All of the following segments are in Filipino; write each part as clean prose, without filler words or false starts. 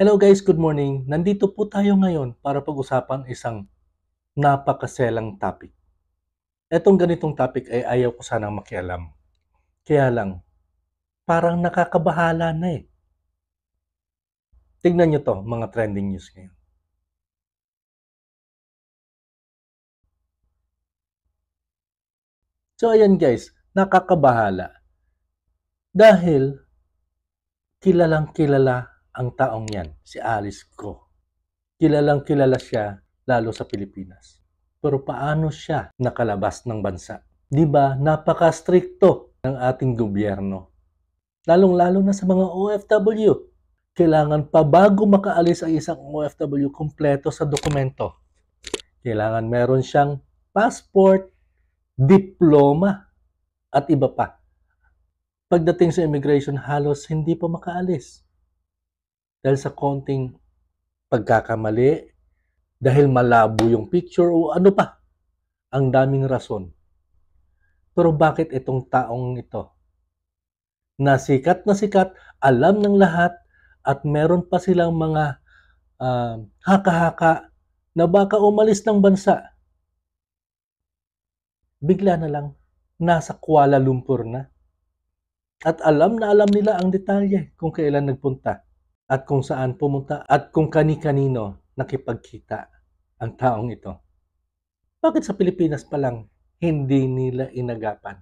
Hello guys, good morning. Nandito po tayo ngayon para pag-usapan isang napakaselang topic. Etong ganitong topic ay ayaw ko sanang makialam. Kaya lang, parang nakakabahala na eh. Tignan nyo to, mga trending news ngayon. So ayan guys, nakakabahala. Dahil kilalang kilala ang taong yan, si Alice Go. Kilalang kilala siya lalo sa Pilipinas. Pero paano siya nakalabas ng bansa? Di ba napaka-stricto ng ating gobyerno? Lalong-lalo na sa mga OFW. Kailangan pa bago makaalis ang isang OFW kumpleto sa dokumento. Kailangan meron siyang passport, diploma, at iba pa. Pagdating sa immigration, halos hindi pa makaalis. Dahil sa konting pagkakamali, dahil malabo yung picture o ano pa. Ang daming rason. Pero bakit itong taong ito? Na sikat, alam ng lahat, at meron pa silang mga haka-haka na baka umalis ng bansa. Bigla na lang, nasa Kuala Lumpur na. At alam na alam nila ang detalye kung kailan nagpunta at kung saan pumunta at kung kani-kanino nakipagkita ang taong ito. Bakit sa Pilipinas pa lang hindi nila inagapan?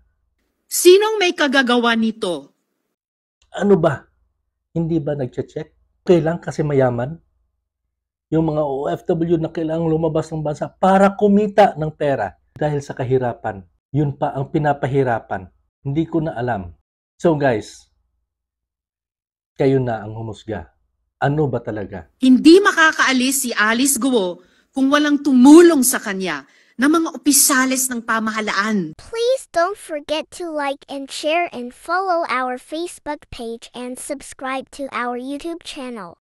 Sinong may kagagawa nito? Ano ba? Hindi ba nagche-check? Kailang kasi mayaman? Yung mga OFW na kailangang lumabas ng bansa para kumita ng pera dahil sa kahirapan. Yun pa ang pinapahirapan. Hindi ko na alam. So guys, kayo na ang humusga. Ano ba talaga? Hindi makakaalis si Alice Guo kung walang tumulong sa kanya na mga opisyales ng pamahalaan. Please don't forget to like and share and follow our Facebook page and subscribe to our YouTube channel.